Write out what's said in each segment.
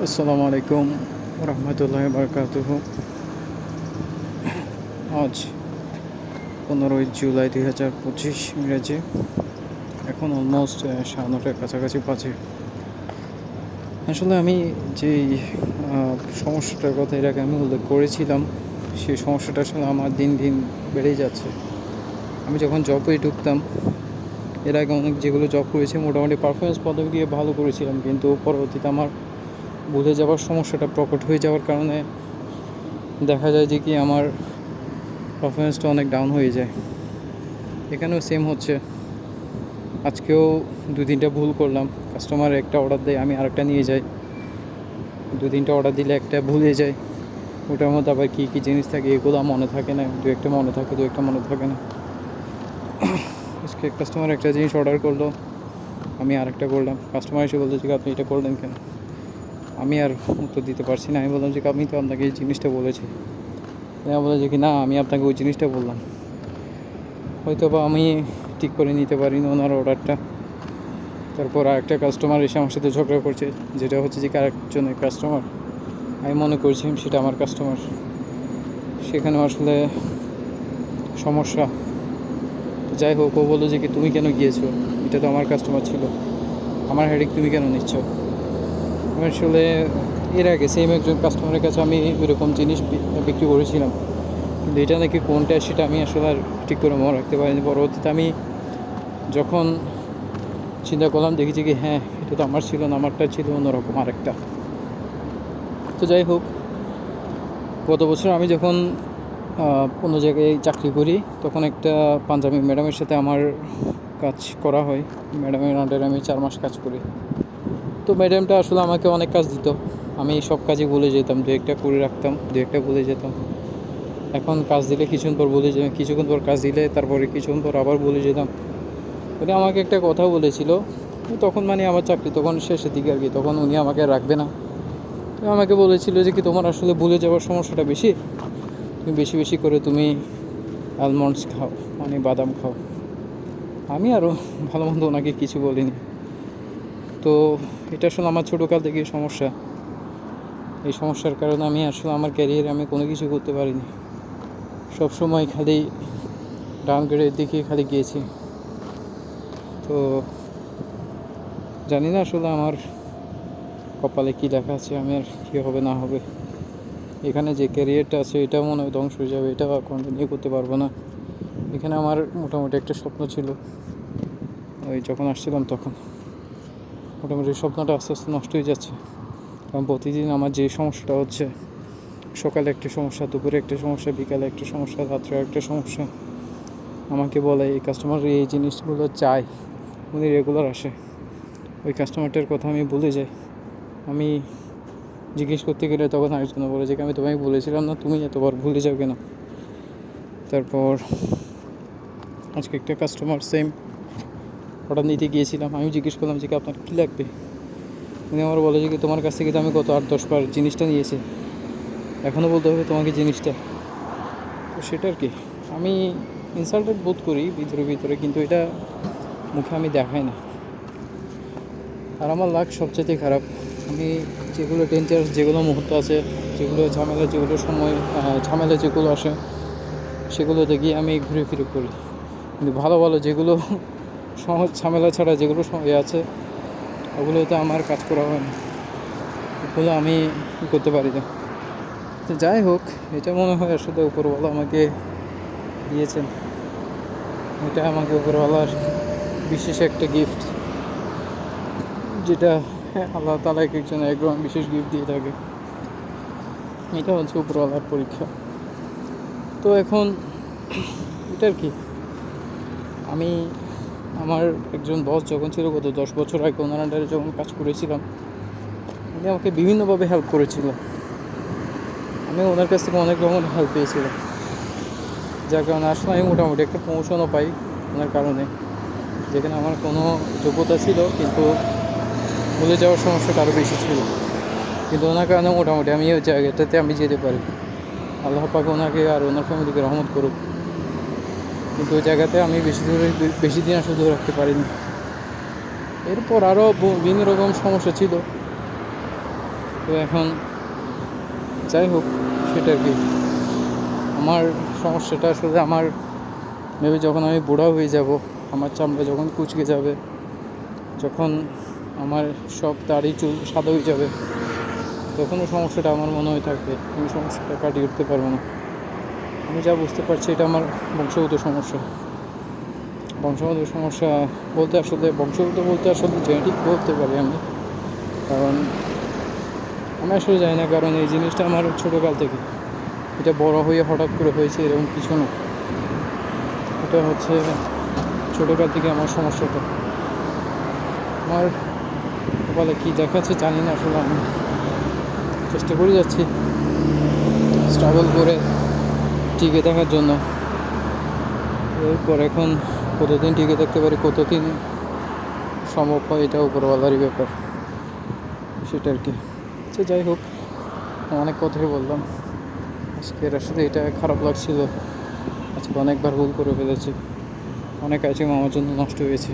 আসসালামু আলাইকুম রহমতুল্লাহ বারকাতুহ। আজ 15ই জুলাই 2025 ইংরেজি। এখন অলমোস্ট 9:30 কাছাকাছি বাজে। আসলে আমি যেই সমস্যাটার কথা এর আগে আমি উল্লেখ করেছিলাম, সেই সমস্যাটা আসলে আমার দিন দিন বেড়েই যাচ্ছে। আমি যখন জবে ঢুকতাম, এর আগে অনেক যেগুলো জব করেছি মোটামুটি পারফরমেন্স পদবি দিয়ে ভালো করেছিলাম, কিন্তু পরবর্তীতে আমার ভুলে যাওয়ার সমস্যাটা প্রকট হয়ে যাওয়ার কারণে দেখা যায় যে কি আমার পারফরমেন্সটা অনেক ডাউন হয়ে যায়। এখানেও সেম হচ্ছে। আজকেও 2-3টা ভুল করলাম। কাস্টমার একটা অর্ডার দেয়, আমি আরেকটা নিয়ে যাই। 2-3টা অর্ডার দিলে একটা ভুলে যাই। ওটার মধ্যে আবার কী কী জিনিস থাকে এগুলো মনে থাকে না, দু একটা মনে থাকে, দু একটা মনে থাকে না। আজকে কাস্টমার একটা জিনিস অর্ডার করলো, আমি আরেকটা করলাম। কাস্টমার এসে বললো যে আপনি এটা করলেন কেন? আমি আর উত্তর দিতে পারছি না। আমি বললাম যে আমি তো আপনাকে এই জিনিসটা বলেছি। বলে যে কি না, আমি আপনাকে ওই জিনিসটা বললাম। হয়তো বা আমি ঠিক করে নিতে পারিনি ওনার অর্ডারটা। তারপর আরেকটা কাস্টমার এসে আমার সাথে ঝগড়া করছে, যেটা হচ্ছে যে আরেকজনের কাস্টমার। আমি মনে করছিলাম সেটা আমার কাস্টমার। সেখানেও আসলে সমস্যা। তো যাই হোক, ও বললো যে কি তুমি কেন গিয়েছো? এটা তো আমার কাস্টমার ছিল, আমার হেডেক তুমি কেন নিচ্ছ? আমি আসলে এর আগে সেম একজন কাস্টমারের কাছে আমি ওইরকম জিনিস বিক্রি করেছিলাম, কিন্তু এটা নাকি কোনটা সেটা আমি আসলে আর ঠিক করে মনে রাখতে পারিনি। পরবর্তীতে আমি যখন চিন্তা করলাম, দেখেছি কি হ্যাঁ, এটা তো আমার ছিল না, আমারটা ছিল অন্যরকম আরেকটা। তো যাই হোক, গত বছর আমি যখন কোনো জায়গায় চাকরি করি, তখন একটা পাঞ্জাবি ম্যাডামের সাথে আমার কাজ করা হয়। ম্যাডামের আন্ডারে আমি 4 মাস কাজ করি। তো ম্যাডামটা আসলে আমাকে অনেক কাজ দিত, আমি সব কাজই ভুলে যেতাম, দু একটা করে রাখতাম, দু একটা ভুলে যেতাম। এখন কাজ দিলে কিছুক্ষণ পর ভুলে যেতাম, কিছুক্ষণ পর কাজ দিলে তারপরে কিছুক্ষণ পর আবার ভুলে যেতাম। উনি আমাকে একটা কথা বলেছিল, তখন মানে আমার চাকরি তখন শেষের দিকে আর কি, তখন উনি আমাকে রাখবে না। তো আমাকে বলেছিল যে কি তোমার আসলে ভুলে যাওয়ার সমস্যাটা বেশি, তুমি বেশি বেশি করে তুমি আলমন্ডস খাও, মানে বাদাম খাও। আমি আরও ভালো মন্দ ওনাকে কিছু বলিনি। তো এটা আসলে আমার ছোটোকাল থেকে সমস্যা। এই সমস্যার কারণে আমি আসলে আমার ক্যারিয়ারে আমি কোনো কিছু করতে পারিনি। সবসময় খালি ডাউনগ্রেডের দিকে খালি গিয়েছি। তো জানি না আসলে আমার কপালে কী লেখা আছে, আমি আর কী হবে না হবে। এখানে যে ক্যারিয়ারটা আছে এটা মনে হয় ধ্বংস হয়ে যাবে, এটা কন্টিনিউ করতে পারবো না। এখানে আমার মোটামুটি একটা স্বপ্ন ছিল, ওই যখন আসছিলাম তখন মোটামুটি স্বপ্নটা আস্তে আস্তে নষ্ট হয়ে যাচ্ছে। কারণ প্রতিদিন আমার যে সমস্যাটা হচ্ছে, সকালে একটা সমস্যা, দুপুরে একটা সমস্যা, বিকালে একটা সমস্যা, রাত্রে একটা সমস্যা। আমাকে বলে এই কাস্টমার এই জিনিসগুলো চায়, উনি রেগুলার আসে, ওই কাস্টমারটার কথা আমি ভুলে যাই। আমি জিজ্ঞেস করতে গেলে তখন আরেকজন বলে যে আমি তোমাকে বলেছিলাম না, তুমি এতবার ভুলে যাও কেন? তারপর আজকে একটা কাস্টমার সেম অর্ডার নিতে গিয়েছিলাম, আমি জিজ্ঞেস করলাম যে আপনার কী লাগবে? উনি আমার বলে যে তোমার কাছ থেকে তো আমি গত 8-10 বার জিনিসটা নিয়েছি, এখনও বলতে হবে তোমাকে জিনিসটা? তো সেটা আর কি, আমি ইনসাল্টেড বোধ করি ভিতরে ভিতরে, কিন্তু এটা মুখে আমি দেখাই না। আর আমার লাক সবচেয়ে খারাপ। আমি যেগুলো ডেঞ্জারাস, যেগুলো মুহূর্ত আছে, যেগুলো ঝামেলা, যেগুলো সময় ঝামেলা যেগুলো আসে, সেগুলোতে গিয়ে আমি ঘুরে ফিরে করি। কিন্তু ভালো ভালো যেগুলো সহজ ঝামেলা ছাড়া যেগুলো আছে, ওগুলোতে আমার কাজ করা হয় না, ওগুলো আমি করতে পারি না। তো যাই হোক, এটা মনে হয় আসলে উপরওয়ালা আমাকে দিয়েছেন, এটা আমাকে উপরওয়ালার বিশেষ একটা গিফট, যেটা আল্লাহ তাআলা এক একজন একরকম বিশেষ গিফট দিয়ে থাকে। এটা হচ্ছে উপরওয়ালার পরীক্ষা। তো এখন এটার কি, আমি আমার একজন বস যখন ছিল গত 10 বছর আগে, ওনার আন্ডারে যখন কাজ করেছিলাম, উনি আমাকে বিভিন্নভাবে হেল্প করেছিল। আমি ওনার কাছ থেকে অনেক রকমের হেল্প পেয়েছিলাম, যার কারণে আসলে আমি মোটামুটি একটা প্রমোশনও পাই ওনার কারণে। যেখানে আমার কোনো যোগ্যতা ছিল, কিন্তু ভুলে যাওয়ার সমস্যাটা আরও বেশি ছিল, কিন্তু ওনার কারণে মোটামুটি আমি ওই জায়গাটাতে আমি যেতে পারি। আল্লাহ পাক ওনাকে আর ওনার ফ্যামিলিকে রহমত করুক। কিন্তু ওই জায়গাতে আমি বেশি দিন আসলে ধরে রাখতে পারিনি। এরপর আরও বিভিন্ন রকম সমস্যা ছিল, তো এখন যাই হোক, সেটা আর কি। আমার সমস্যাটা আসলে আমার ভেবে যখন আমি বুড়া হয়ে যাব, আমার চামড়া যখন কুঁচকে যাবে, যখন আমার সব দাড়ি চুল সাদা হয়ে যাবে, তখনও সমস্যাটা আমার মনে হয় থাকবে, আমি সমস্যাটা কাটিয়ে উঠতে পারবো না। আমি যা বুঝতে পারছি এটা আমার বংশগত সমস্যা। বংশগত সমস্যা বলতে আসলে জেনেটিক বলতে পারি আমি, কারণ আমি আসলে জানি না, কারণ এই জিনিসটা আমার ছোটোকাল থেকে, এটা বড় হয়ে হঠাৎ করে হয়েছে এরকম কিছু না। এটা হচ্ছে ছোটোকাল থেকে আমার সমস্যাটা। আমার বলে কি দেখাচ্ছে জানি না, আসলে আমি চেষ্টা করে যাচ্ছি স্ট্রাগল করে টিকে থাকার জন্য। এরপর এখন কতদিন টিকে থাকতে পারি, কতদিন সম্ভব হয়, এটা উপরওয়ালারই ব্যাপার, সেটা আর কি। আচ্ছা যাই হোক, অনেক কথাই বললাম আজকের। আসলে এটা খারাপ লাগছিল, আজকে অনেকবার ভুল করে ফেলেছি, অনেক আইটেম আমার জন্য নষ্ট হয়েছে।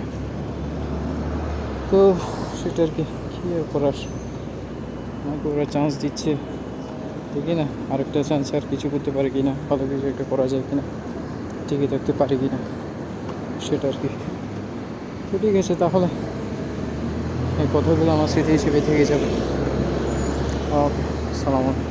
তো সেটা আর কি, কী আর করার, আমাকে ওরা চান্স দিচ্ছে, দেখি না আরেকটা চান্সে আর কিছু করতে পারি কি না, ভালো কিছু একটা করা যায় কি না, টিকে থাকতে পারি কি না, সেটা আর কি। তো ঠিক আছে, তাহলে এই কথাগুলো আমার স্মৃতি হিসেবে থেকে যাবে। ওকে, সালাম আলাইকুম।